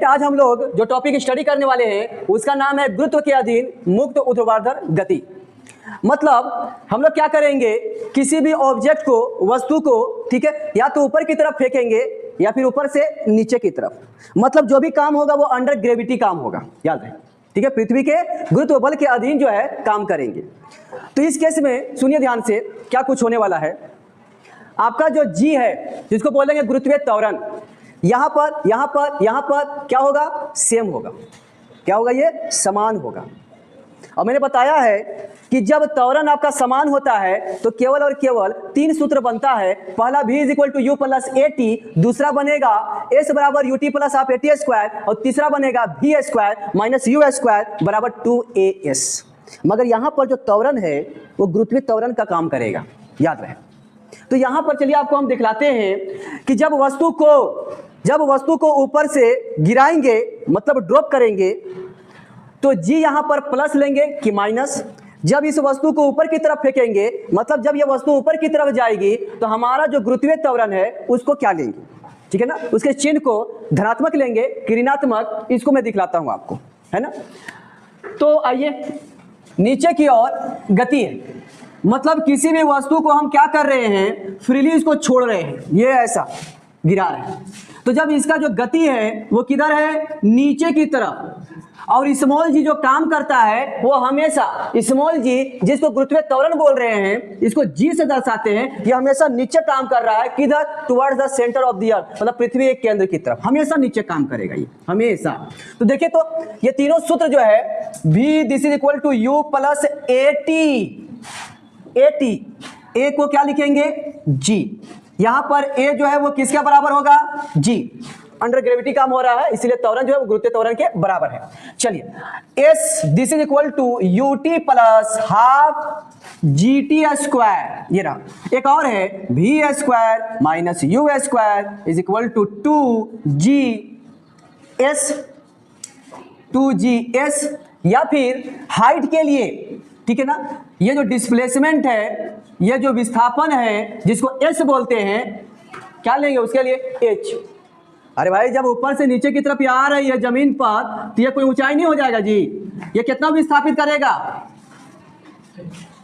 Student आज हम लोग जो टॉपिक स्टडी करने वाले हैं उसका नाम है गुरुत्व के अधीन मुक्त ऊर्ध्वाधर गति। मतलब हम लोग क्या करेंगे, किसी भी ऑब्जेक्ट को, वस्तु को, ठीक है, या तो ऊपर की तरफ फेंकेंगे या फिर ऊपर से नीचे की तरफ। मतलब जो भी काम होगा वो अंडर ग्रेविटी काम होगा, याद रहे, ठीक है, पृथ्वी के गुरुत्व बल के अधीन जो है काम करेंगे। तो इस केस में सुनिए ध्यान से क्या कुछ होने वाला है। आपका जो जी है जिसको बोलेंगे गुरुत्वीय त्वरण, यहां पर क्या होगा, सेम होगा। क्या होगा, ये समान होगा। और मैंने बताया है कि जब त्वरण आपका समान होता है तो केवल और केवल तीन सूत्र बनता है। पहला v is equal to u plus a t, दूसरा बनेगा s बराबर u t plus half a t square, और तीसरा बनेगा v square minus u square बराबर 2as। मगर यहां पर जो त्वरण है वो गुरुत्वीय त्वरण का काम करेगा, याद रहे। तो यहां पर चलिए आपको हम दिखलाते हैं कि जब वस्तु को ऊपर से गिराएंगे, मतलब ड्रॉप करेंगे, तो जी यहां पर प्लस लेंगे कि माइनस। जब इस वस्तु को ऊपर की तरफ फेंकेंगे, मतलब जब यह वस्तु ऊपर की तरफ जाएगी, तो हमारा जो गुरुत्वीय त्वरण है उसको क्या लेंगे, ठीक है ना, उसके चिन्ह को धनात्मक लेंगे कि ऋणात्मक। इसको मैं दिखलाता हूं आपको, है ना। तो आइए, नीचे की ओर गति है, मतलब किसी भी वस्तु को हम क्या कर रहे हैं, फ्रीली इसको छोड़ रहे हैं, ये ऐसा गिरा रहे हैं। तो जब इसका जो गति है वो किधर है, नीचे की तरफ। और स्मॉल जी जो काम करता है वो हमेशा, स्मॉल जी जिसको गुरुत्वीय त्वरण बोल रहे हैं, इसको जी से दर्शाते हैं, ये हमेशा नीचे काम कर रहा है। किधर, towards the centre of the earth, मतलब पृथ्वी के केंद्र की तरफ, हमेशा नीचे काम करेगा ये, हमेशा। तो देखिए, तो ये तीनों सूत्र जो है, v this is equal to u plus a t, A को क्या लिखेंगे, g। यहां पर a जो है वो किसके बराबर होगा, g। अंडर ग्रेविटी काम हो रहा है, इसलिए त्वरण जो है वो गुरुत्वीय त्वरण के बराबर है। चलिए, s this is equal to u t plus half g t square, ये रहा। एक और है v square minus u square is equal to 2gs, या फिर हाइट के लिए, ठीक है ना, ये जो डिस्प्लेसमेंट है, ये जो विस्थापन है जिसको s बोलते हैं, क्या लेंगे उसके लिए, h। अरे भाई, जब ऊपर से नीचे की तरफ आ रही है जमीन पर, तो ये कोई ऊंचाई नहीं हो जाएगा जी, ये कितना विस्थापित करेगा,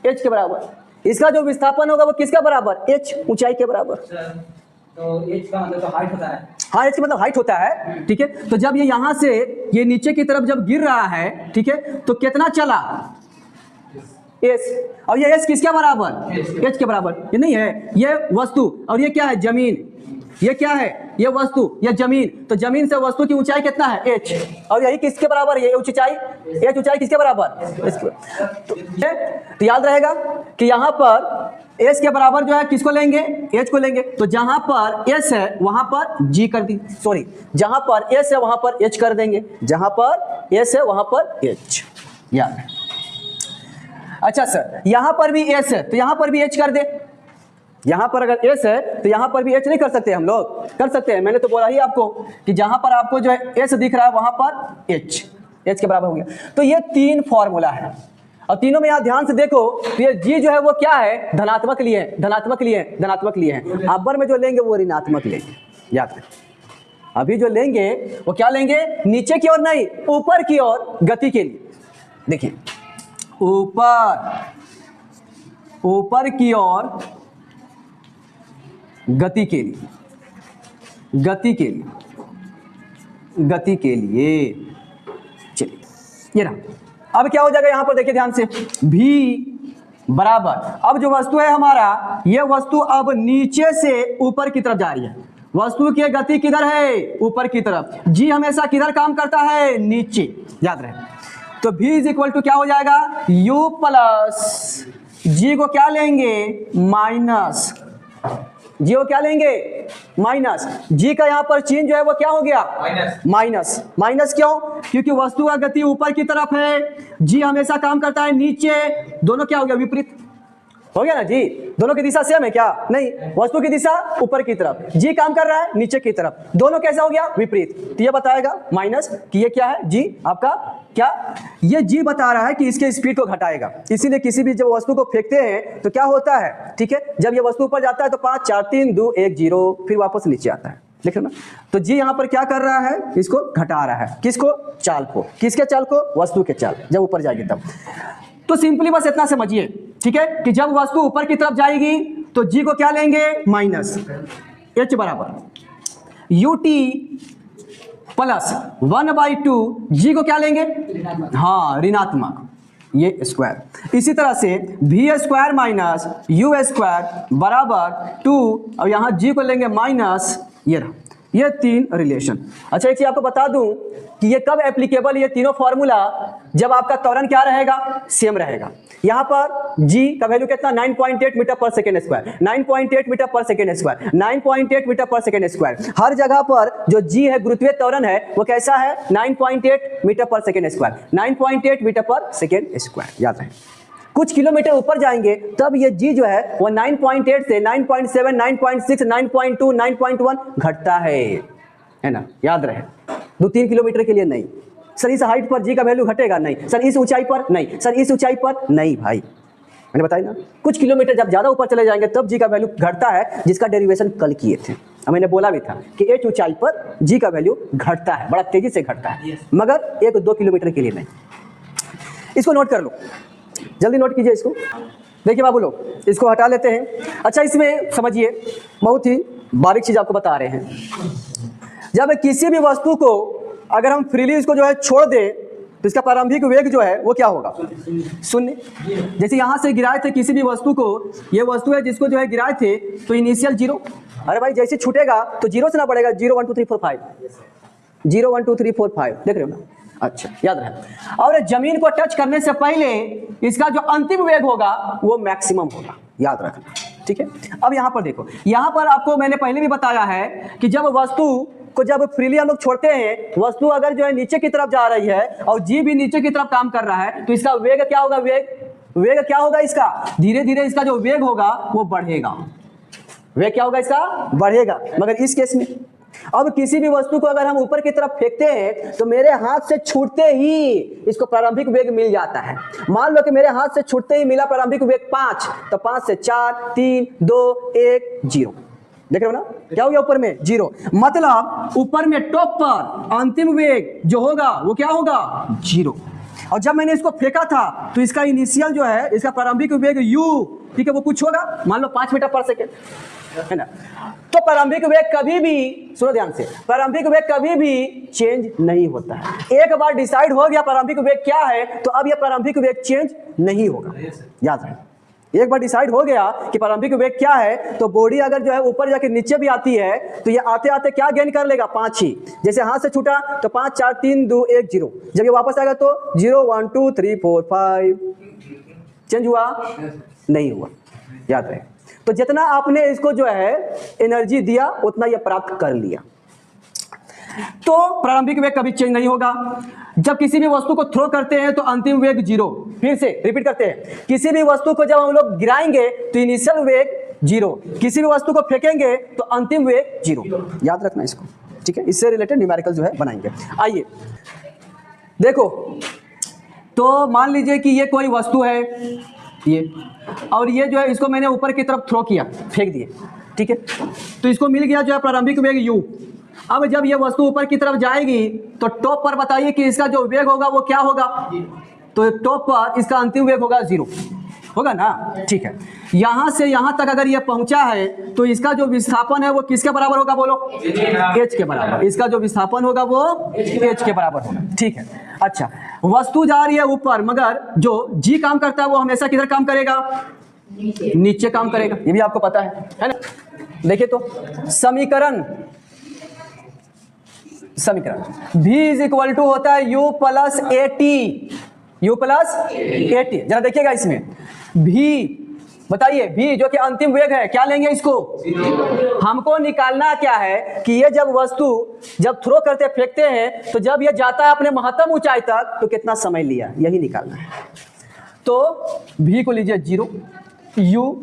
h के बराबर। इसका जो विस्थापन होगा वो किसका बराबर, h, ऊंचाई के बराबर। तो h का मतलब तो हाइट होता है। हाँ, h मतलब हाइट होता है, ठीक है। तो जब ये यहां से ये नीचे की तरफ जब गिर रहा है, ठीक है, तो कितना चला, s। और ये s किसके बराबर, h के बराबर। ये नहीं है, ये वस्तु, और ये क्या है, जमीन। ये क्या है, ये वस्तु, ये जमीन। तो जमीन से वस्तु की ऊंचाई कितना है, h। और यही किसके बराबर है, ये ऊंचाई, h ऊंचाई किसके बराबर, तो याद रहेगा कि यहां पर s के बराबर जो है किसको लेंगे, h को लेंगे। तो जहां पर s है वहां पर g कर दी, सॉरी, जहां पर s है वहां पर h कर देंगे, जहां पर s है वहां पर h, याद। अच्छा सर, यहां पर भी s है तो यहां पर भी h कर दे। यहां पर अगर s है तो यहां पर भी h नहीं कर सकते, हम लोग कर सकते हैं। मैंने तो बोला ही आपको कि जहां पर आपको जो है s दिख रहा है वहां पर h के बराबर हो गया। तो ये तीन फॉर्मूला है, और तीनों में यहां ध्यान से देखो तो ये g जो है वो क्या है, धनात्मक लिए है, धनात्मक लिए है। अब्बर में जो लेंगे वो ऋणात्मक लेंगे, याद रखें। अभी जो लेंगे वो क्या लेंगे, नीचे की ओर नहीं, ऊपर की ओर गति के लिए। देखिए, ऊपर की ओर गति के लिए, चलिए ये रहा। अब क्या हो जाएगा, यहां पर देखिए ध्यान से, v बराबर, अब जो वस्तु है हमारा, ये वस्तु अब नीचे से ऊपर की तरफ जा रही है। वस्तु की गति किधर है, ऊपर की तरफ। g हमेशा किधर काम करता है, नीचे, याद रहे। तो v इज इक्वल टू क्या हो जाएगा, u प्लस g को क्या लेंगे, माइनस, जी को क्या लेंगे, माइनस। जी का यहाँ पर चिन्ह जो है वो क्या हो गया, माइनस क्यों, क्योंकि वस्तु का गति ऊपर की तरफ है, जी हमेशा काम करता है नीचे। दोनों क्या हो गया, विपरीत हो गया ना जी, दोनों की दिशा सेम है क्या, नहीं, वस्तु की दिशा ऊपर की तरफ, जी काम कर रहा है नीचे की तरफ, दोनों कैसा हो गया, विपरीत। तो ये बताएगा माइनस कि ये क्या है, जी आपका क्या, ये जी बता रहा है कि इसके स्पीड को घटाएगा। इसीलिए किसी भी जब वस्तु को फेंकते हैं तो क्या होता है, ठीक है, जब ये वस्तु ऊपर जाता है तो 5 4 3 2 1 0, फिर वापस नीचे आता है, देख रहे हो ना। तो जी यहाँ पर क्या कर रहा है, इसको घटा रहा है, किसको, चाल को, किसके चाल को, वस्तु के चाल, जब ऊपर जाएगी तब। तो सिंपली बस इतना समझिए, ठीक है, कि जब वस्तु ऊपर की तरफ जाएगी तो जी को क्या लेंगे, माइनस, एच बराबर यू टी प्लस 1/2, जी को क्या लेंगे, हाँ ऋणात्मक, ये स्क्वायर। इसी तरह से भी स्क्वायर माइनस यू स्क्वायर बराबर 2, अब यहाँ जी को लेंगे माइनस, ये रहा, ये 3 रिलेशन। अच्छा एक चीज आपको बता दूं कि ये कब एप्लीकेबल, ये तीनों फॉर्मूला जब आपका त्वरण क्या रहेगा, सेम रहेगा। यहाँ पर g का वैल्यू कितना, 9.8 मीटर पर सेकेंड स्क्वायर, 9.8 मीटर पर सेकेंड स्क्वायर, 9.8 मीटर पर सेकेंड स्क्वायर। हर जगह पर जो g है, गुरुत्वीय त्वरण है, वो कैसा है, 9.8 मीटर पर सेकेंड स्क्वायर, 9.8 मीटर पर सेकेंड स्क्वायर, याद रहे। कुछ किलोमीटर ऊपर जाएंगे तब ये जी जो है वो 9.8 से 9.7, 9.6, 9.2, 9.1 घटता है ना, याद रहे। 2-3 किलोमीटर के लिए नहीं। सर इस हाइट पर जी का वैल्यू घटेगा, नहीं। सर इस ऊंचाई पर, नहीं। सर इस ऊंचाई पर, नहीं भाई, मैंने बताया ना। कुछ किलोमीटर जब ज्यादा ऊपर चले जाएंगे तब जी का वैल्यू घटता है, जिसका डेरिवेशन कल किए थे। अब मैंने बोला भी था कि एच ऊंचाई पर जी का वैल्यू घटता है, बड़ा तेजी से घटता है, मगर 1-2 किलोमीटर के लिए नहीं। इसको नोट कर लो, जल्दी नोट कीजिए इसको। देखिए बाबू लोग, इसको हटा लेते हैं। अच्छा इसमें समझिए, बहुत ही बारीक चीज आपको बता रहे हैं। जब किसी भी वस्तु को अगर हम फ्रीली इसको जो है छोड़ दें तो इसका प्रारंभिक वेग जो है वो क्या होगा, शून्य। जैसे यहाँ से गिराए थे किसी भी वस्तु को, ये वस्तु है जिसको जो है गिराए थे, तो इनिशियल 0। अरे भाई जैसे छूटेगा तो 0 से ना बढ़ेगा, 0 1 2 3 4 5, 0 1 2 3 4 5, देख रहे हो ना। अच्छा याद रहे। और जमीन को टच करने से पहले इसका जो अंतिम वेग होगा वो मैक्सिमम होगा, याद रखना, ठीक है। अब यहाँ पर देखो, यहाँ पर आपको मैंने पहले भी बताया है कि जब वस्तु को जब फ्रीली हम लोग छोड़ते हैं, वस्तु अगर जो है नीचे की तरफ जा रही है और जी भी नीचे की तरफ काम कर रहा है, तो इसका वेग क्या होगा, वेग क्या होगा इसका, धीरे धीरे इसका जो वेग होगा वो बढ़ेगा। वेग क्या होगा इसका, बढ़ेगा। मगर इस केस में अब किसी भी वस्तु को अगर हम ऊपर की तरफ फेंकते हैं तो मेरे हाथ से छूटते ही इसको प्रारंभिक वेग मिल जाता है। मान लो कि मेरे हाथ से छूटते ही मिला प्रारंभिक वेग 5, तो 5 से 4, 3, 2, 1, 0, देख रहे हो ना, क्या हो गया ऊपर में 0। मतलब ऊपर में टॉप पर अंतिम वेग जो होगा वो क्या होगा, 0। और जब मैंने इसको फेंका था तो इसका इनिशियल जो है, इसका प्रारंभिक वेग u, ठीक है, वो कुछ होगा, मान लो 5 मीटर पर सेकेंड, है ना। तो प्रारंभिक वेग कभी भी, सुनो ध्यान से, प्रारंभिक वेग कभी भी चेंज नहीं होता है। एक बार डिसाइड हो गया प्रारंभिक वेग क्या है, तो अब यह प्रारंभिक वेग चेंज नहीं होगा, याद रखें। एक बार डिसाइड हो गया कि प्रारंभिक वेग क्या है, तो बॉडी अगर जो है ऊपर जाके नीचे भी आती है तो ये आते आते क्या गेन कर लेगा, 5 ही। जैसे हाथ से छूटा तो 5 4 3 2 1 0, जब ये वापस आएगा तो 0 1 2 3 4 5, चेंज हुआ नहीं हुआ, याद रहे। तो जितना आपने इसको जो है एनर्जी दिया उतना ये प्राप्त कर लिया। तो प्रारंभिक वेग कभी चेंज नहीं होगा। जब किसी भी वस्तु को थ्रो करते हैं तो अंतिम वेग 0। फिर से रिपीट करते हैं, किसी भी वस्तु को जब हम लोग गिराएंगे तो इनिशियल वेग 0, किसी भी वस्तु को फेंकेंगे तो अंतिम वेग 0, याद रखना इसको, ठीक है। इससे रिलेटेड न्यूमेरिकल जो है बनाएंगे। आइए देखो, तो मान लीजिए कि ये कोई वस्तु है, ये, और ये जो है इसको मैंने ऊपर की तरफ थ्रो किया, फेंक दिए, ठीक है। तो इसको मिल गया जो है प्रारंभिक वेग u। अब जब ये वस्तु ऊपर की तरफ जाएगी तो टॉप पर बताइए कि इसका जो वेग होगा वो क्या होगा, तो टॉप पर इसका अंतिम वेग होगा 0, होगा ना, ठीक है। यहां से यहां तक अगर ये पहुंचा है तो इसका जो विस्थापन है वो किसके बराबर होगा, बोलो, h के बराबर। इसका जो विस्थापन होगा वो h के बराबर होगा, ठीक है। अच्छा, वस्तु जा रही है ऊपर, मगर जो g काम करता है वो हमेशा किधर काम करेगा, नीचे काम करेगा, ये भी आपको पता है ना। देखिए तो समीकरण v इज इक्वल टू होता है u प्लस ए टी। जरा देखिएगा इसमें v, बताइए v जो कि अंतिम वेग है, क्या लेंगे इसको, हमको निकालना क्या है कि ये जब वस्तु जब थ्रो करते फेंकते हैं तो जब ये जाता है अपने महत्तम ऊंचाई तक तो कितना समय लिया, यही निकालना है। तो v को लीजिए 0, u,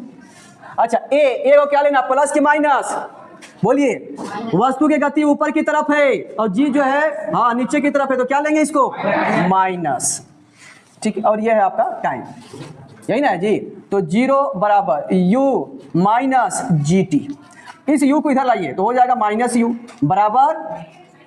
अच्छा a को क्या लेना, प्लस की माइनस, बोलिए, वस्तु की गति ऊपर की तरफ है और जी जो है हाँ नीचे की तरफ है, तो क्या लेंगे इसको, माइनस, ठीक है। और ये है आपका टाइम, यही ना है जी। तो 0 बराबर u माइनस जी टी। इस u को इधर लाइए तो हो जाएगा माइनस u बराबर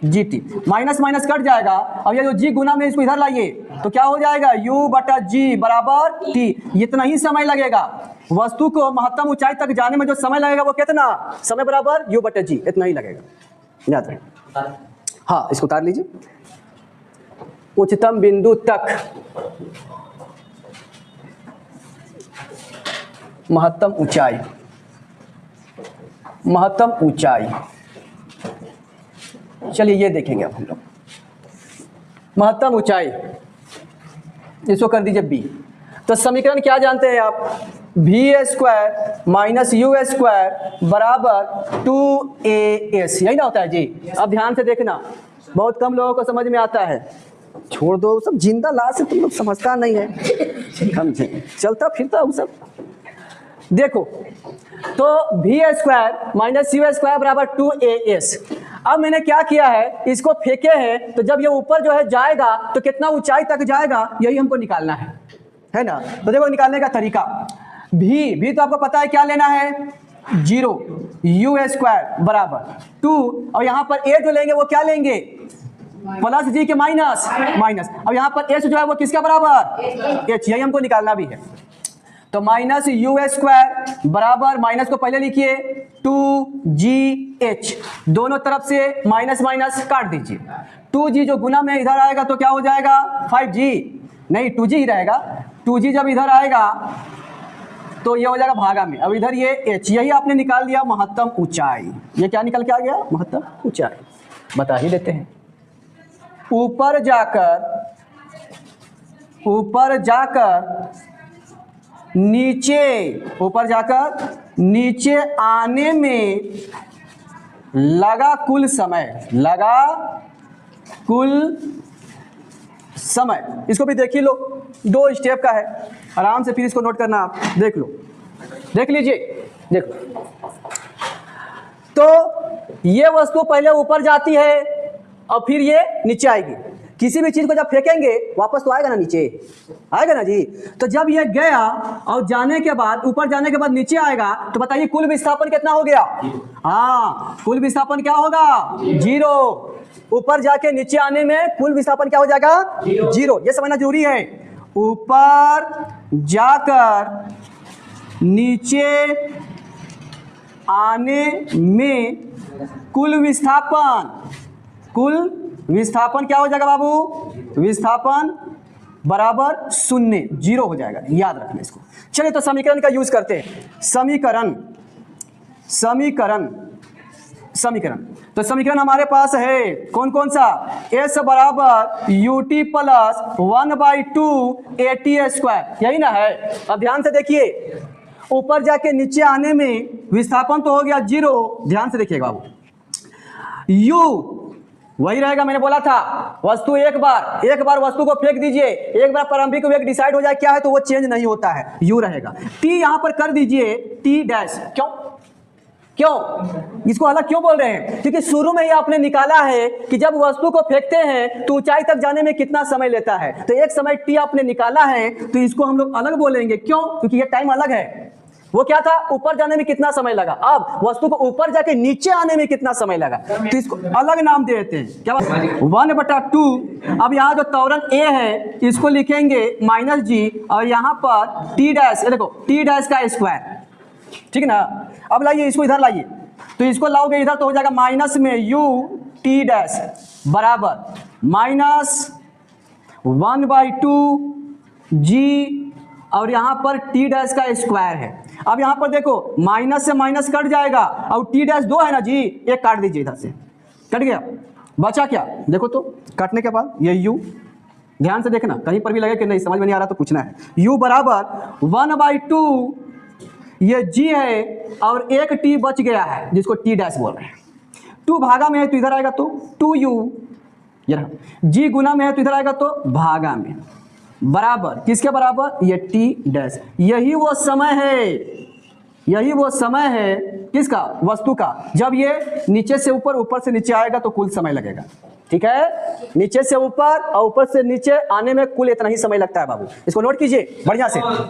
gt, माइनस माइनस कट जाएगा। अब ये जो g गुना में इसको इधर लाइए तो क्या हो जाएगा u बटा g बराबर t। इतना ही समय लगेगा, वस्तु को महत्तम ऊंचाई तक जाने में जो समय लगेगा वो कितना, समय बराबर u बटा g, इतना ही लगेगा, याद रखें। हाँ, इसको उतार लीजिए। उच्चतम बिंदु तक महत्तम ऊंचाई, महत्तम ऊंचाई, चलिए ये देखेंगे अब हम लोग। महत्तम ऊंचाई, इसको कर दीजिए b। तो समीकरण क्या जानते हैं आप, v square minus u square बराबर 2as, यही ना होता है जी। अब ध्यान से देखना, बहुत कम लोगों को समझ में आता है, छोड़ दो सब, जिंदा लाश से तुम लोग समझता नहीं है, समझे चलता फिरता वो सब। देखो तो v square minus u square बराबर 2as। अब मैंने क्या किया है, इसको फेंके हैं तो जब ये ऊपर जो है जाएगा तो कितना ऊंचाई तक जाएगा, यही हमको निकालना है ना। तो देखो निकालने का तरीका, v तो आपको पता है क्या लेना है, 0, u स्क्वायर बराबर 2, और यहाँ पर a जो लेंगे वो क्या लेंगे, प्लस g के माइनस माइनस। अब यहाँ पर h जो है वो किसका बराबर, h, यही हमको निकालना भी है। तो माइनस u स्क्वायर बराबर, माइनस को पहले लिखिए 2gh, दोनों तरफ से माइनस माइनस काट दीजिए। 2g जो गुना में इधर आएगा तो क्या हो जाएगा 5g, नहीं 2g ही रहेगा। 2g जब इधर आएगा तो ये हो जाएगा भागा में, अब इधर ये h, यही आपने निकाल लिया महत्तम ऊंचाई। ये क्या निकल के आ गया, महत्तम ऊंचाई। बता ही देते हैं, ऊपर जाकर नीचे, ऊपर जाकर नीचे आने में लगा कुल समय, इसको भी देख ही लो, 2 स्टेप का है, आराम से फिर इसको नोट करना, आप देख लो, देख लीजिए, देख लो। तो ये वस्तु पहले ऊपर जाती है और फिर ये नीचे आएगी। किसी भी चीज को जब फेंकेंगे वापस तो आएगा ना, नीचे आएगा ना जी। तो जब ये गया और जाने के बाद, ऊपर जाने के बाद नीचे आएगा, तो बताइए कुल विस्थापन कितना हो गया, हाँ कुल विस्थापन क्या होगा 0। ऊपर जाके नीचे आने में कुल विस्थापन क्या हो जाएगा 0, ये समझना जरूरी है। ऊपर जाकर नीचे आने में कुल विस्थापन क्या हो जाएगा बाबू, विस्थापन बराबर 0 हो जाएगा, याद रखना इसको। चलिए तो समीकरण का यूज करते हैं, समीकरण। तो समीकरण हमारे पास है कौन कौन सा, s बराबर ut प्लस 1/2 at स्क्वायर, यही ना है। अब ध्यान से देखिए, ऊपर जाके नीचे आने में विस्थापन तो हो गया 0, ध्यान से देखिएगा बाबू। u वही रहेगा, मैंने बोला था वस्तु एक बार वस्तु को फेंक दीजिए, एक बार प्रारंभिक वेग डिसाइड हो जाए क्या है तो वो चेंज नहीं होता है, u रहेगा। t यहां पर कर दीजिए t डैश, क्यों इसको अलग क्यों बोल रहे हैं, क्योंकि शुरू में ही आपने निकाला है कि जब वस्तु को फेंकते हैं तो ऊंचाई तक जाने में कितना समय लेता है, तो एक समय t आपने निकाला है तो इसको हम लोग अलग बोलेंगे, क्यों, क्योंकि ये टाइम अलग है। वो क्या था, ऊपर जाने में कितना समय लगा, अब वस्तु को ऊपर जाके नीचे आने में कितना समय लगा, तो इसको अलग नाम दे देते हैं, क्या 1/2। अब यहाँ जो त्वरण a है इसको लिखेंगे -g, और यहाँ पर t डैश, ये देखो t डैश का स्क्वायर, ठीक है ना। अब लाइए इसको इधर लाइए, तो इसको लाओगे इधर तो हो जाएगा माइनस में u t डैश बराबर -1/2 g, और यहाँ पर t डैश का स्क्वायर है। अब यहाँ पर देखो माइनस से माइनस कट जाएगा, और t डैश 2 है ना जी, एक काट दीजिए, इधर से कट गया, बचा क्या, देखो तो काटने के बाद ये u, ध्यान से देखना कहीं पर भी लगे कि नहीं समझ में नहीं आ रहा तो पूछना है। u बराबर 1/2 ये g है, और एक t बच गया है जिसको t डैश बोल रहे हैं। 2 भागा में है तो इधर आएगा तो 2u, ये रहा, g गुना में है तो इधर आएगा तो भागा में, बराबर किसके बराबर, ये t डैश। यही वो समय है किसका, वस्तु का, जब ये नीचे से ऊपर, ऊपर से नीचे आएगा तो कुल समय लगेगा, ठीक है। नीचे से ऊपर और ऊपर से नीचे आने में कुल इतना ही समय लगता है बाबू, इसको नोट कीजिए बढ़िया से।